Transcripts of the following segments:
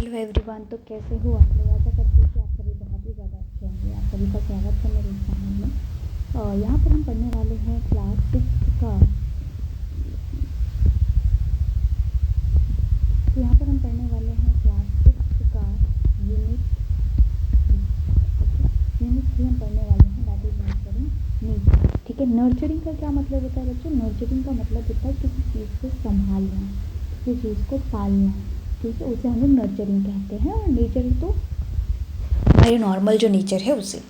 Hello everyone. तो कैसे हो आप लोग? आशा करते हैं कि आप सभी बहुत ही ज़्यादा अच्छे होंगे। आप सभी का स्वागत है मेरे इस चैनल में। और यहाँ पर हम पढ़ने वाले हैं क्लास 6 का। तो यहाँ पर हम पढ़ने वाले हैं क्लास 6 का यूनिट 3। यूनिट 3 हम पढ़ने वाले हैं, दैट इज नर्चरिंग। ठीक है, नर्चरिंग का क्या मतलब होता है बच्चों? नर्चरिंग का मतलब होता है किसी चीज़ को संभालना, किसी चीज़ को पालना। ठीक है, उसे हम लोग नर्चरिंग कहते हैं। और नेचर तो हमारे नॉर्मल जो नेचर है उसे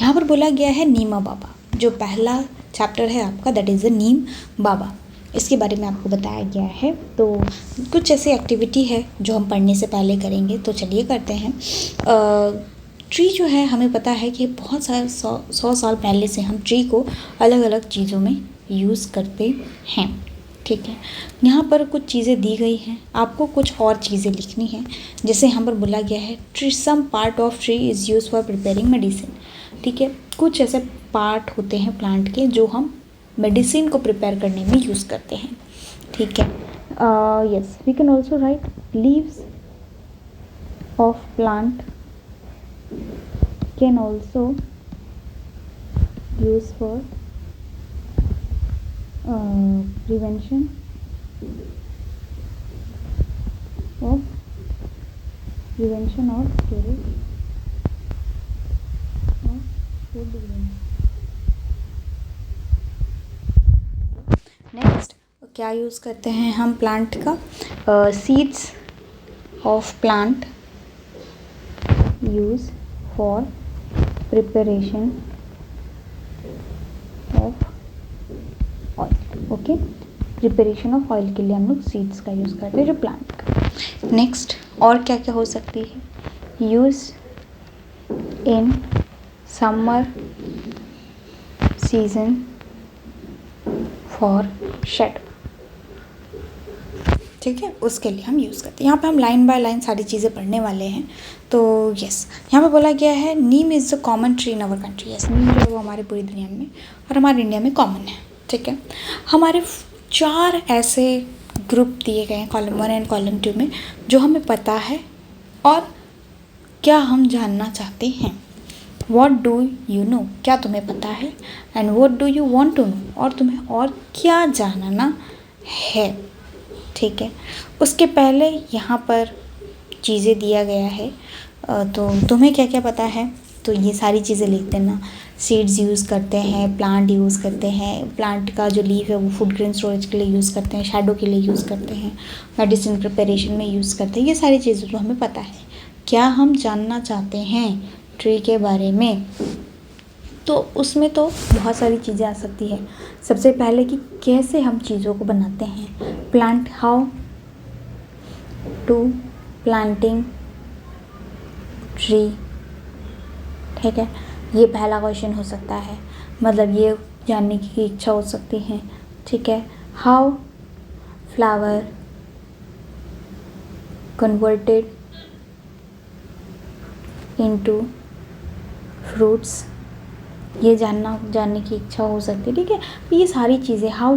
यहाँ पर बोला गया है नीमा बाबा। जो पहला चैप्टर है आपका, दैट इज़ द नीम बाबा, इसके बारे में आपको बताया गया है। तो कुछ ऐसी एक्टिविटी है जो हम पढ़ने से पहले करेंगे, तो चलिए करते हैं। ट्री जो है, हमें पता है कि बहुत सारे 100 साल पहले से हम ट्री को अलग अलग चीज़ों में यूज़ करते हैं। ठीक है, यहाँ पर कुछ चीज़ें दी गई हैं, आपको कुछ और चीज़ें लिखनी है। जैसे यहाँ पर बोला गया है tree, some part of tree is use for preparing medicine. ठीक है, कुछ ऐसे पार्ट होते हैं प्लांट के जो हम मेडिसिन को प्रिपेयर करने में यूज़ करते हैं। ठीक है, yes, we can also write leaves of plant can also use for prevention or storage of food grains. Next क्या यूज़ करते हैं हम प्लांट का? Seeds of plant use for preparation of oil. Okay, preparation of oil के लिए हम लोग seeds का यूज़ करते हैं, जो प्लांट का। नेक्स्ट और क्या क्या हो सकती है? Use in summer season for shade. ठीक है, उसके लिए हम यूज़ करते हैं। यहाँ पे हम लाइन बाय लाइन सारी चीज़ें पढ़ने वाले हैं। तो यस, यहाँ पे बोला गया है neem is the common tree in our country. Yes, neem जो है वो हमारी पूरी दुनिया में और हमारे इंडिया में कॉमन है। ठीक है, हमारे 4 ऐसे ग्रुप दिए गए हैं, कॉलम 1 एंड कॉलम 2 में, जो हमें पता है और क्या हम जानना चाहते हैं। वॉट डू यू नो, क्या तुम्हें पता है, and what do you want to know, और तुम्हें और क्या जानना है। ठीक है, उसके पहले यहाँ पर चीज़ें दिया गया है। तो तुम्हें क्या क्या पता है, तो ये सारी चीज़ें लिख देना। सीड्स यूज़ करते हैं, प्लांट यूज़ करते हैं, प्लांट का जो लीफ है वो फूड ग्रेन स्टोरेज के लिए यूज़ करते हैं, शैडो के लिए यूज़ करते हैं, मेडिसिन प्रिपरेशन में यूज़ करते हैं। ये सारी चीज़ें तो हमें पता है। क्या हम जानना चाहते हैं ट्री के बारे में? तो उसमें तो बहुत सारी चीज़ें आ सकती है। सबसे पहले कि कैसे हम चीज़ों को बनाते हैं। Plant, how to planting tree. ठीक है, ये पहला क्वेश्चन हो सकता है, मतलब ये जानने की इच्छा हो सकती है। ठीक है, how flower converted into fruits, ये जानने की इच्छा हो सकती है। ठीक है, ये सारी चीज़ें हाउ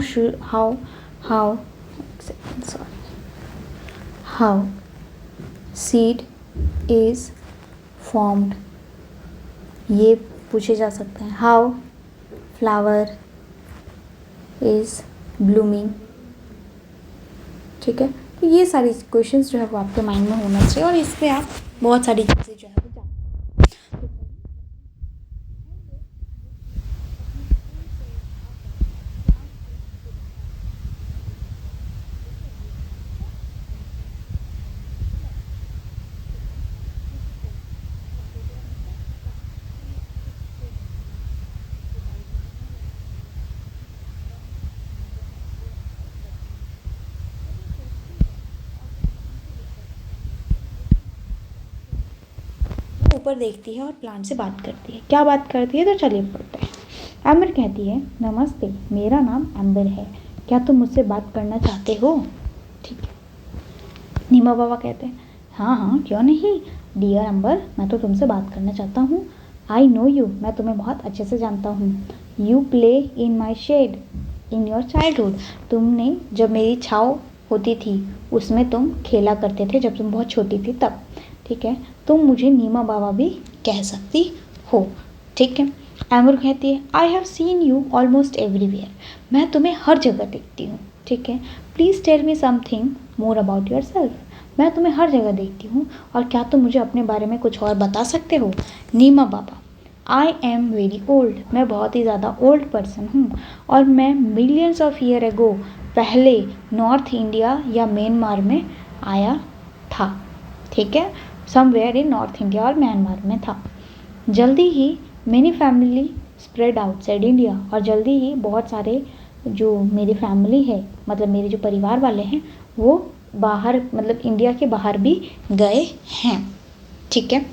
सीड इज़ फॉर्म्ड, ये पूछे जा सकते हैं। How flower is blooming. ठीक है, तो ये सारी क्वेश्चंस जो है वो आपके माइंड में होना चाहिए, और इस पर आप बहुत सारी चीज़ें जो है वो जान। ऊपर देखती है और प्लांट से बात करती है। क्या बात करती है, तो चलिए पढ़ते हैं। एम्बर कहती है, नमस्ते, मेरा नाम एम्बर है, क्या तुम मुझसे बात करना चाहते हो? ठीक है, नीमा बाबा कहते हैं, हाँ हाँ, क्यों नहीं डियर एम्बर, मैं तो तुमसे बात करना चाहता हूँ। आई नो यू, मैं तुम्हें बहुत अच्छे से जानता हूँ। You play in my shade in your childhood, तुमने जब मेरी छाँव होती थी उसमें तुम खेला करते थे जब तुम बहुत छोटी थी तब। ठीक है, तुम मुझे नीमा बाबा भी कह सकती हो, ठीक है। एम्बर कहती है I have seen you almost everywhere, मैं तुम्हें हर जगह देखती हूँ, ठीक है। Please tell me something more about yourself, मैं तुम्हें हर जगह देखती हूँ और क्या तुम मुझे अपने बारे में कुछ और बता सकते हो। नीमा बाबा आई एम वेरी ओल्ड, मैं बहुत ही ज़्यादा ओल्ड पर्सन हूँ और मैं मिलियंस ऑफ ईयर एगो पहले नॉर्थ इंडिया या म्यांमार में आया था, ठीक है, समवेयर इन नॉर्थ इंडिया और म्यांमार में था। जल्दी ही many family spread outside India, और जल्दी ही बहुत सारे जो मेरी फैमिली है, मतलब मेरे जो परिवार वाले हैं, वो बाहर मतलब इंडिया के बाहर भी गए हैं, ठीक है।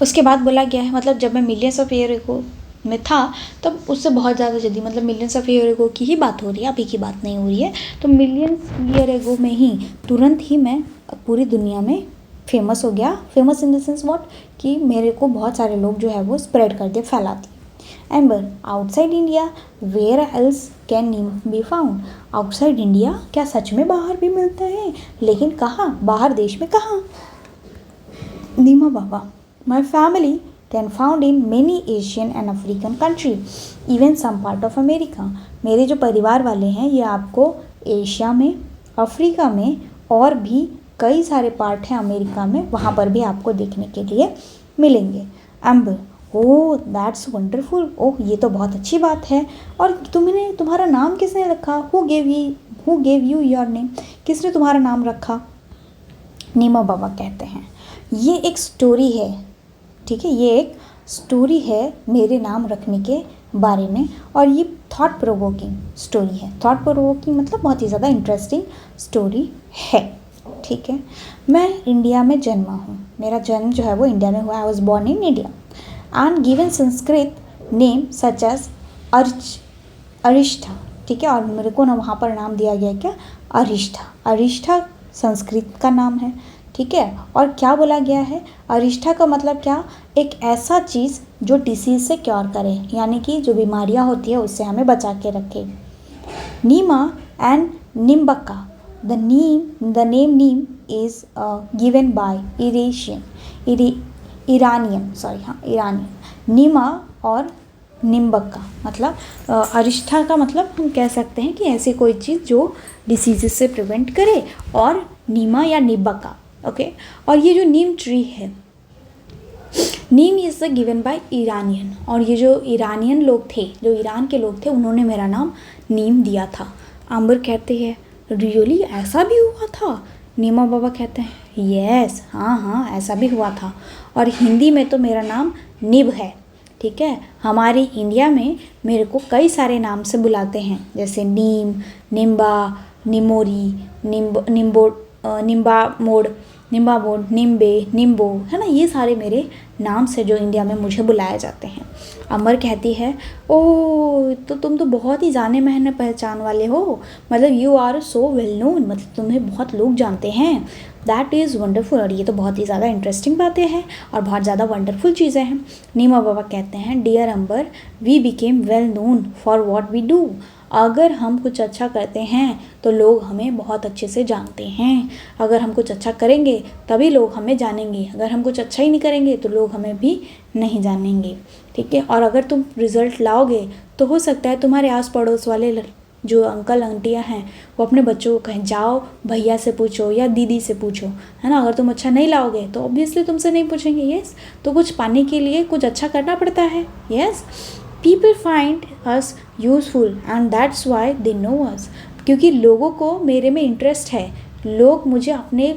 उसके बाद बोला गया है मतलब जब मैं मिलियंस ऑफ ईयर एगो में था तब उससे बहुत ज़्यादा जल्दी, मतलब मिलियंस ऑफ ईयर एगो की ही बात हो रही है, अभी की बात नहीं हो रही है। तो मिलियंस ईयर एगो में ही तुरंत ही मैं पूरी दुनिया में फेमस हो गया। Famous in the sense what, कि मेरे को बहुत सारे लोग जो है वो स्प्रेड कर दिए, फैला दिए। Amber outside India where else can neem be found, outside India क्या सच में बाहर भी मिलता है, लेकिन कहाँ, बाहर देश में कहाँ। नीमा बाबा my family can found in many Asian and African country, even some part of America, मेरे जो परिवार वाले हैं ये आपको एशिया में, अफ्रीका में और भी कई सारे पार्ट हैं अमेरिका में, वहाँ पर भी आपको देखने के लिए मिलेंगे। एम्बर ओह दैट्स वंडरफुल, ओह ये तो बहुत अच्छी बात है, और तुम्हारा नाम किसने रखा, who gave you your name, किसने तुम्हारा नाम रखा। नीमा बाबा कहते हैं ये एक स्टोरी है, ठीक है, ये एक स्टोरी है मेरे नाम रखने के बारे में, और ये थॉट प्रोवोकिंग स्टोरी है। थॉट प्रोवोकिंग मतलब बहुत ही ज़्यादा इंटरेस्टिंग स्टोरी है, ठीक है। मैं इंडिया में जन्मा हूँ, मेरा जन्म जो है वो इंडिया में हुआ, I was born in India and given Sanskrit name such as Arishtha, ठीक है, और मेरे को ना वहाँ पर नाम दिया गया क्या, अरिष्ठा। अरिष्ठा संस्कृत का नाम है, ठीक है। और क्या बोला गया है, अरिष्ठा का मतलब क्या, एक ऐसा चीज़ जो डिसीज़ से क्योर करे, यानी कि जो बीमारियां होती है उससे हमें बचा के रखे। Neema and Nimbakka, the name neem is given by Iranian. Neema और निम्बक्का मतलब अरिष्ठा का मतलब हम कह सकते हैं कि ऐसी कोई चीज़ जो डिसीज़ से प्रिवेंट करे, और नीमा या निम्बक्का, ओके। और ये जो नीम ट्री है, neem is given by Iranian, और ये जो ईरानियन लोग थे, जो ईरान के लोग थे, उन्होंने मेरा नाम नीम दिया था। आम्बर कहते हैं रियली ऐसा भी हुआ था। नीमा बाबा कहते हैं यस, हाँ ऐसा भी हुआ था, और हिंदी में तो मेरा नाम निब है, ठीक है। हमारे इंडिया में मेरे को कई सारे नाम से बुलाते हैं, जैसे नीम, निम्बा, निमोरी, निम्बा मोड, निम्बे, निम्बो, है ना, ये सारे मेरे नाम से जो इंडिया में मुझे बुलाए जाते हैं। अमर कहती है ओ तो तुम तो बहुत ही जाने माने पहचान वाले हो, मतलब you are so well known, मतलब तुम्हें बहुत लोग जानते हैं। दैट इज़ वंडरफुल, और ये तो बहुत ही ज़्यादा इंटरेस्टिंग बातें हैं और बहुत ज़्यादा वंडरफुल चीज़ें हैं। नीमा बाबा कहते हैं dear Amber we became well known for what we do, अगर हम कुछ अच्छा करते हैं तो लोग हमें बहुत अच्छे से जानते हैं। अगर हम कुछ अच्छा करेंगे तभी लोग हमें जानेंगे, अगर हम कुछ अच्छा ही नहीं करेंगे तो लोग हमें भी नहीं जानेंगे, ठीक है। और अगर तुम रिज़ल्ट लाओगे तो हो सकता है तुम्हारे आस पड़ोस वाले जो अंकल आंटियाँ हैं वो अपने बच्चों को कहें जाओ भैया से पूछो या दीदी से पूछो, है ना। अगर तुम अच्छा नहीं लाओगे तो ऑब्वियसली तुमसे नहीं पूछेंगे, यस। तो कुछ पाने के लिए कुछ अच्छा करना पड़ता है, yes. People find us useful and that's why they know us, क्योंकि लोगों को मेरे में इंटरेस्ट है, लोग मुझे अपने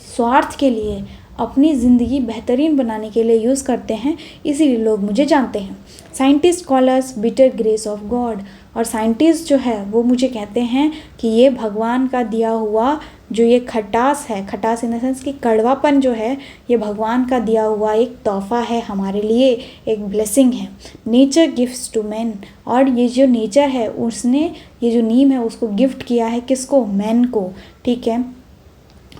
स्वार्थ के लिए, अपनी ज़िंदगी बेहतरीन बनाने के लिए यूज़ करते हैं, इसीलिए लोग मुझे जानते हैं। Scientist call us bitter grace of God, और साइंटिस्ट जो है वो मुझे कहते हैं कि ये भगवान का दिया हुआ जो ये खटास है, खटास इन द सेंस कि कड़वापन जो है, ये भगवान का दिया हुआ एक तोहफा है हमारे लिए, एक ब्लेसिंग है। नेचर गिफ्ट्स टू मैन, और ये जो नेचर है उसने ये जो नीम है उसको गिफ्ट किया है किसको, मैन को, ठीक है।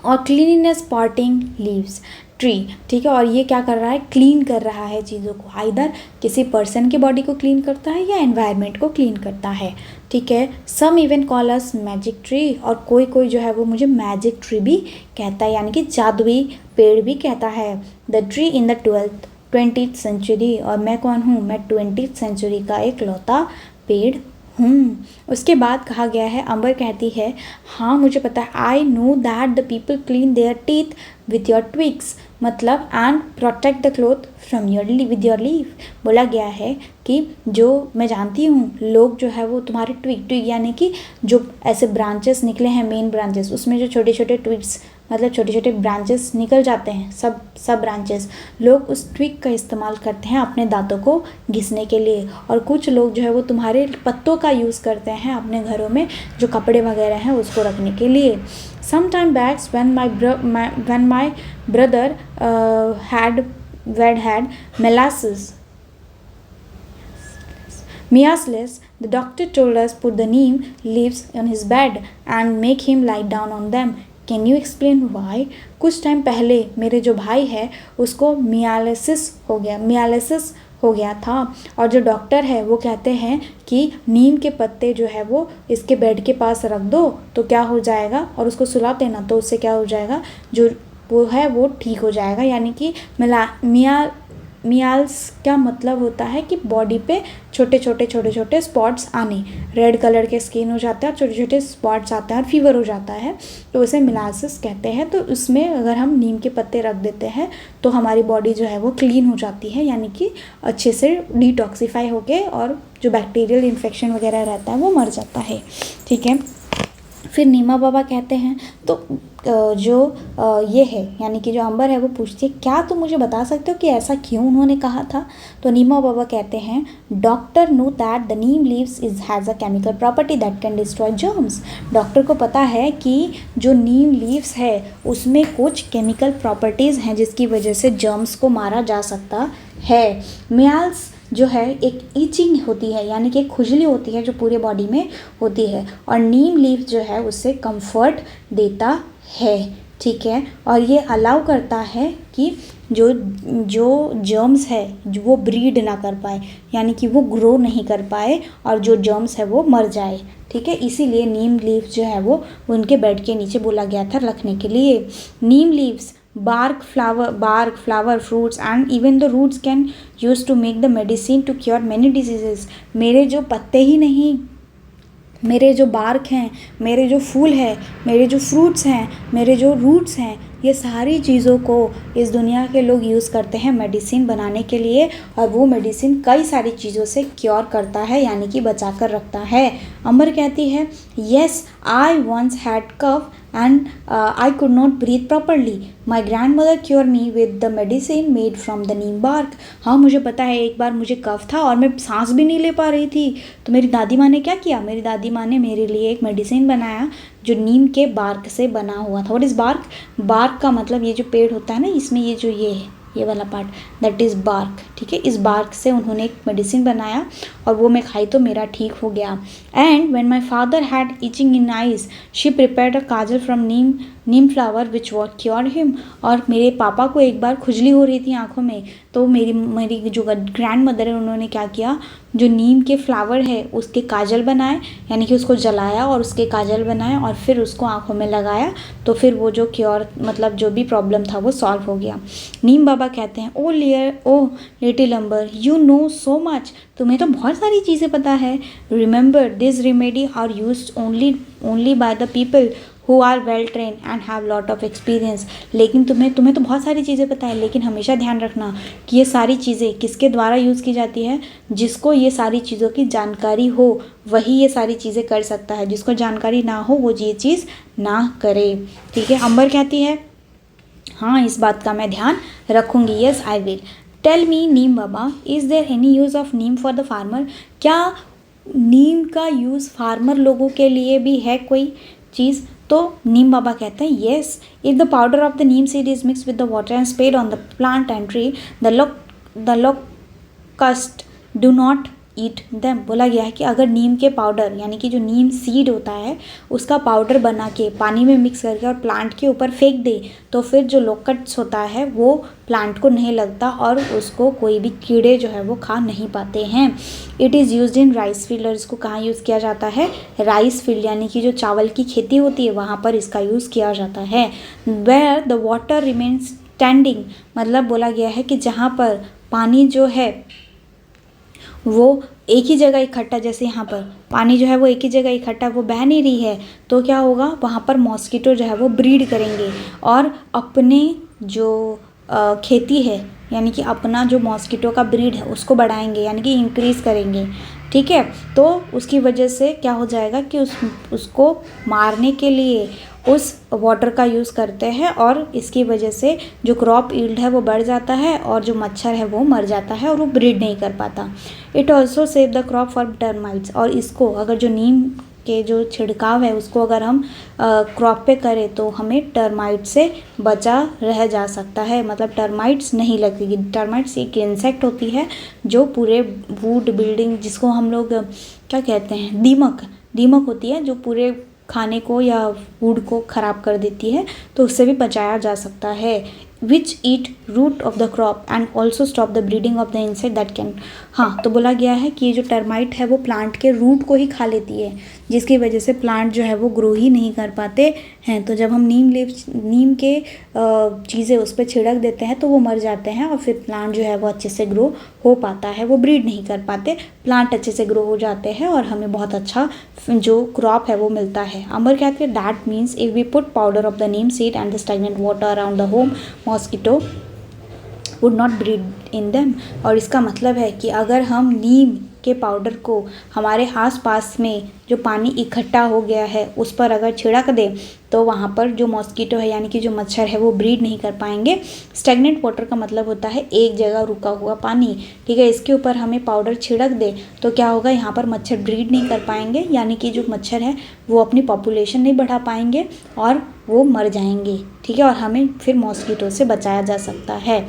और क्लीनिनेस पार्टिंग लीव्स ट्री, ठीक है। और ये क्या कर रहा है, क्लीन कर रहा है चीज़ों को, आइदर किसी पर्सन की बॉडी को क्लीन करता है या एनवायरनमेंट को क्लीन करता है। ठीक है। Some even call us magic tree, और कोई कोई जो है वो मुझे मैजिक ट्री भी कहता है, यानी कि जादुई पेड़ भी कहता है। The tree in the 20th century, और मैं कौन हूँ, मैं 20th सेंचुरी का एक लौता पेड़ हूँ। उसके बाद कहा गया है, अम्बर कहती है हाँ मुझे पता है, I know that the people clean their teeth with your twigs, मतलब and protect the cloth from your with your leaf. बोला गया है कि जो मैं जानती हूँ, लोग जो है वो तुम्हारे ट्विग यानी कि जो ऐसे ब्रांचेस निकले हैं, मेन ब्रांचेस, उसमें जो छोटे छोटे ट्विग्स मतलब छोटे छोटे ब्रांचेस निकल जाते हैं, सब ब्रांचेस, लोग उस ट्विग का इस्तेमाल करते हैं अपने दांतों को घिसने के लिए। और कुछ लोग जो है वो तुम्हारे पत्तों का यूज़ करते हैं अपने घरों में, जो कपड़े वगैरह हैं उसको रखने के लिए। Some time backs when my brother had miasles, the doctor told us put the neem leaves on his bed and make him lie down on them. Can you explain why? कुछ टाइम पहले मेरे जो भाई है उसको मियालिसिस हो गया था, और जो डॉक्टर है वो कहते हैं कि नीम के पत्ते जो है वो इसके बेड के पास रख दो तो क्या हो जाएगा, और उसको सुला देना तो उससे क्या हो जाएगा, जो वो है वो ठीक हो जाएगा। यानी कि मियाल्स का मतलब होता है कि बॉडी पे छोटे छोटे स्पॉट्स आने, रेड कलर के स्किन हो जाता है और छोटे छोटे स्पॉट्स आते हैं और फीवर हो जाता है, तो उसे मिलासिस कहते हैं। तो उसमें अगर हम नीम के पत्ते रख देते हैं तो हमारी बॉडी जो है वो क्लीन हो जाती है, यानी कि अच्छे से डिटॉक्सीफाई होके और जो बैक्टीरियल इन्फेक्शन वगैरह रहता है वो मर जाता है। ठीक है। फिर नीमा बाबा कहते हैं, तो जो ये है यानी कि जो अम्बर है वो पूछती है क्या तुम मुझे बता सकते हो कि ऐसा क्यों उन्होंने कहा था। तो नीमा बाबा कहते हैं doctor no that the Neem leaves has a chemical property that can destroy germs. Doctor को पता है कि जो नीम लीव्स है उसमें कुछ केमिकल प्रॉपर्टीज़ हैं जिसकी वजह से जर्म्स को मारा जा सकता है। मियाल्स जो है एक ईचिंग होती है, यानी कि एक खुजली होती है जो पूरे बॉडी में होती है, और नीम लीफ जो है उससे कंफर्ट देता है। ठीक है। और ये अलाउ करता है कि जो जर्म्स है वो ब्रीड ना कर पाए, यानी कि वो ग्रो नहीं कर पाए और जो जर्म्स है वो मर जाए। ठीक है। इसीलिए नीम लीफ जो है वो उनके बेड के नीचे बोला गया था रखने के लिए। नीम leaves bark, flower, fruits and even the roots can use to make the medicine to cure many diseases। मेरे जो पत्ते ही नहीं, मेरे जो बार्क हैं, मेरे जो फूल हैं, मेरे जो फ्रूट्स हैं, मेरे जो रूट्स हैं, ये सारी चीज़ों को इस दुनिया के लोग यूज़ करते हैं मेडिसिन बनाने के लिए, और वो मेडिसिन कई सारी चीज़ों से क्योर करता है, यानी कि बचा कर रखता है। अमर कहती है yes I once had cough and I could not breathe properly. My grandmother cured me with the medicine made from the neem bark। हाँ मुझे पता है, एक बार मुझे कफ था और मैं सांस भी नहीं ले पा रही थी, तो मेरी दादी माँ ने क्या किया, मेरी दादी माँ ने मेरे लिए एक मेडिसिन बनाया जो नीम के बार्क से बना हुआ था। और इस बार्क का मतलब ये जो पेड़ होता है ना, इसमें ये जो ये वाला पार्ट दैट इज़ बार्क। ठीक है। इस बार्क से उन्होंने एक मेडिसिन बनाया और वो मैं खाई तो मेरा ठीक हो गया। And when my father had itching in eyes she prepared a kajal from neem flower which what cure him. और मेरे पापा को एक बार खुजली हो रही थी आँखों में, तो मेरी जो ग्रैंड मदर है उन्होंने क्या किया, जो नीम के फ्लावर है उसके काजल बनाए, यानी कि उसको जलाया और उसके काजल बनाए और फिर उसको आँखों में लगाया, तो फिर वो जो क्योर मतलब जो भी प्रॉब्लम था वो सॉल्व हो गया। नीम बाबा कहते हैं oh little Amber you know so much, तुम्हें तो बहुत सारी चीज़ें पता है। Remember this remedy are used only by the people who are well trained and have lot of experience। लेकिन तुम्हें तो बहुत सारी चीज़ें पता है, लेकिन हमेशा ध्यान रखना कि ये सारी चीज़ें किसके द्वारा यूज़ की जाती है, जिसको ये सारी चीज़ों की जानकारी हो वही ये सारी चीज़ें कर सकता है, जिसको जानकारी ना हो वो ये चीज़ ना करे। ठीक है। अम्बर कहती है हाँ इस बात का मैं ध्यान रखूँगी, yes I will. Tell me neem baba is there any use of neem for the farmer. क्या नीम का यूज़ फार्मर लोगों के लिए भी है कोई चीज़। तो नीम बाबा कहते हैं yes if the powder of the neem seed is mix with the water and spread on the plant and tree the locust do not eat them. बोला गया है कि अगर नीम के पाउडर यानी कि जो नीम सीड होता है उसका पाउडर बना के पानी में मिक्स करके और प्लांट के ऊपर फेंक दे तो फिर जो लोकट्स होता है वो प्लांट को नहीं लगता और उसको कोई भी कीड़े जो है वो खा नहीं पाते हैं। It is used in rice field, और इसको कहाँ यूज़ किया जाता है? राइस फील्ड यानी कि जो चावल की खेती होती है वहाँ पर इसका यूज़ किया जाता है। Where the water remains standing, मतलब बोला गया है कि जहाँ पर पानी जो है वो एक ही जगह इकट्ठा, जैसे यहाँ पर पानी जो है वो एक ही जगह इकट्ठा, वो बह नहीं रही है, तो क्या होगा? वहाँ पर मॉस्किटो जो है वो ब्रीड करेंगे और अपने जो खेती है यानी कि अपना जो मॉस्किटो का ब्रीड है उसको बढ़ाएंगे यानी कि इंक्रीज़ करेंगे। ठीक है, तो उसकी वजह से क्या हो जाएगा कि उसको मारने के लिए उस वाटर का यूज़ करते हैं और इसकी वजह से जो क्रॉप यील्ड है वो बढ़ जाता है और जो मच्छर है वो मर जाता है और वो ब्रीड नहीं कर पाता। It also save the crop for termites, और इसको अगर जो नीम के जो छिड़काव है उसको अगर हम क्रॉप पे करें तो हमें टर्माइट से बचा रह जा सकता है, मतलब टर्माइट्स नहीं लगेगी। टर्माइट्स एक इंसेक्ट होती है जो पूरे वुड बिल्डिंग, जिसको हम लोग क्या कहते हैं, दीमक होती है जो पूरे खाने को या वुड को ख़राब कर देती है, तो उससे भी बचाया जा सकता है। Which eat root of the crop and also stop the breeding of the insect that can. हाँ, तो बोला गया है कि ये जो टर्माइट है वो प्लांट के रूट को ही खा लेती है, जिसकी वजह से प्लांट जो है वो ग्रो ही नहीं कर पाते हैं। तो जब हम नीम के चीज़ें उस पर छिड़क देते हैं तो वो मर जाते हैं और फिर प्लांट जो है वो अच्छे से ग्रो हो पाता है, वो ब्रीड नहीं कर पाते, प्लांट अच्छे से ग्रो हो जाते हैं और हमें बहुत अच्छा जो क्रॉप है वो मिलता है। अमर कहते हैं that means if we put powder of the neem seed and the stagnant water around the home mosquito would not breed in them. और इसका मतलब है कि अगर हम नीम के पाउडर को हमारे आसपास में जो पानी इकट्ठा हो गया है उस पर अगर छिड़क दें तो वहाँ पर जो मॉस्किटो है यानी कि जो मच्छर है वो ब्रीड नहीं कर पाएंगे। स्टैग्नेंट वाटर का मतलब होता है एक जगह रुका हुआ पानी। ठीक है, इसके ऊपर हमें पाउडर छिड़क दे तो क्या होगा? यहाँ पर मच्छर ब्रीड नहीं कर पाएंगे, यानी कि जो मच्छर है वो अपनी पॉपुलेशन नहीं बढ़ा पाएंगे और वो मर जाएंगे। ठीक है, और हमें फिर मॉस्किटो से बचाया जा सकता है।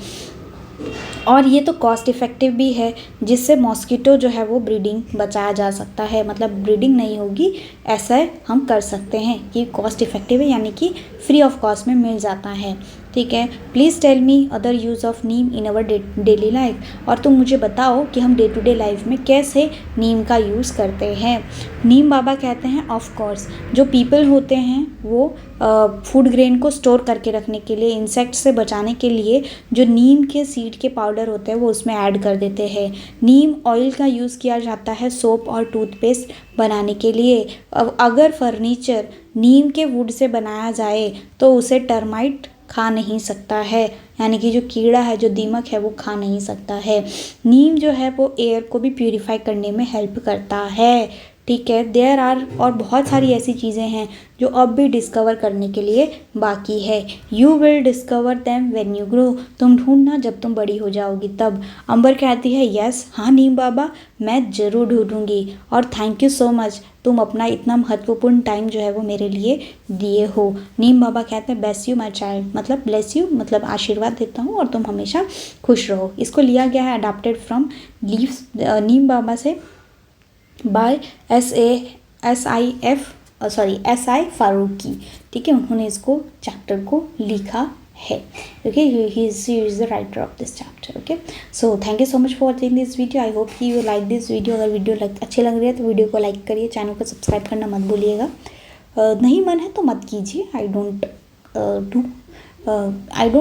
और ये तो कॉस्ट इफ़ेक्टिव भी है, जिससे मॉस्किटो जो है वो ब्रीडिंग बचाया जा सकता है, मतलब ब्रीडिंग नहीं होगी, ऐसा हम कर सकते हैं कि कॉस्ट इफ़ेक्टिव है यानी कि फ्री ऑफ कॉस्ट में मिल जाता है। ठीक है, please tell me other use of neem in our daily life, और तुम मुझे बताओ कि हम डे टू डे लाइफ में कैसे नीम का यूज़ करते हैं। नीम बाबा कहते हैं ऑफ कोर्स जो पीपल होते हैं वो फूड ग्रेन को स्टोर करके रखने के लिए, इंसेक्ट से बचाने के लिए जो नीम के सीड के पाउडर होते हैं वो उसमें ऐड कर देते हैं। नीम ऑयल का यूज़ किया जाता है सोप और टूथपेस्ट बनाने के लिए। अगर फर्नीचर नीम के वुड से बनाया जाए तो उसे टर्माइट खा नहीं सकता है, यानी कि जो कीड़ा है, जो दीमक है वो खा नहीं सकता है। नीम जो है वो एयर को भी प्यूरिफाई करने में हेल्प करता है। ठीक है, देयर आर और बहुत सारी ऐसी चीज़ें हैं जो अब भी डिस्कवर करने के लिए बाकी है। You will discover them when you grow, तुम ढूंढना जब तुम बड़ी हो जाओगी तब। अंबर कहती है यस, हाँ नीम बाबा मैं ज़रूर ढूंढूंगी, और थैंक यू सो मच, तुम अपना इतना महत्वपूर्ण टाइम जो है वो मेरे लिए दिए हो। नीम बाबा कहते हैं ब्लेस यू माई चाइल्ड, मतलब ब्लेस यू मतलब आशीर्वाद देता हूँ और तुम हमेशा खुश रहो। इसको लिया गया है अडॉप्टेड फ्रॉम लीव्स नीम बाबा से बाय S.I. फारूकी। ठीक है, उन्होंने इसको चैप्टर को लिखा है। Okay, he is the writer of this chapter. Okay, so thank you so much for watching this video. I hope कि यू लाइक दिस वीडियो। अगर वीडियो अच्छी लग रही है तो वीडियो को लाइक करिए, चैनल को सब्सक्राइब करना मत भूलिएगा। नहीं मन है तो मत कीजिए। आई डोंट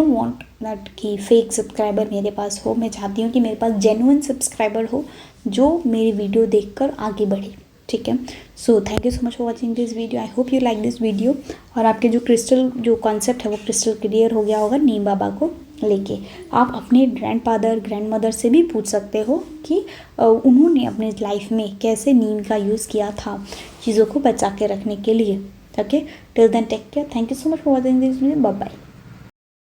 वांट दैट कि फेक सब्सक्राइबर मेरे पास हो। मैं चाहती हूँ कि मेरे पास जेन्युइन सब्सक्राइबर हो जो मेरी वीडियो देखकर आगे बढ़े। ठीक है, so thank you so much for watching this video. I hope you like this video, और आपके जो कॉन्सेप्ट है वो क्रिस्टल क्लियर हो गया होगा नीम बाबा को लेके। आप अपने ग्रैंडफादर ग्रैंडमदर से भी पूछ सकते हो कि उन्होंने अपने लाइफ में कैसे नीम का यूज़ किया था चीज़ों को बचा के रखने के लिए। Okay, till then take care, thank you so much for watching this video, bye bye.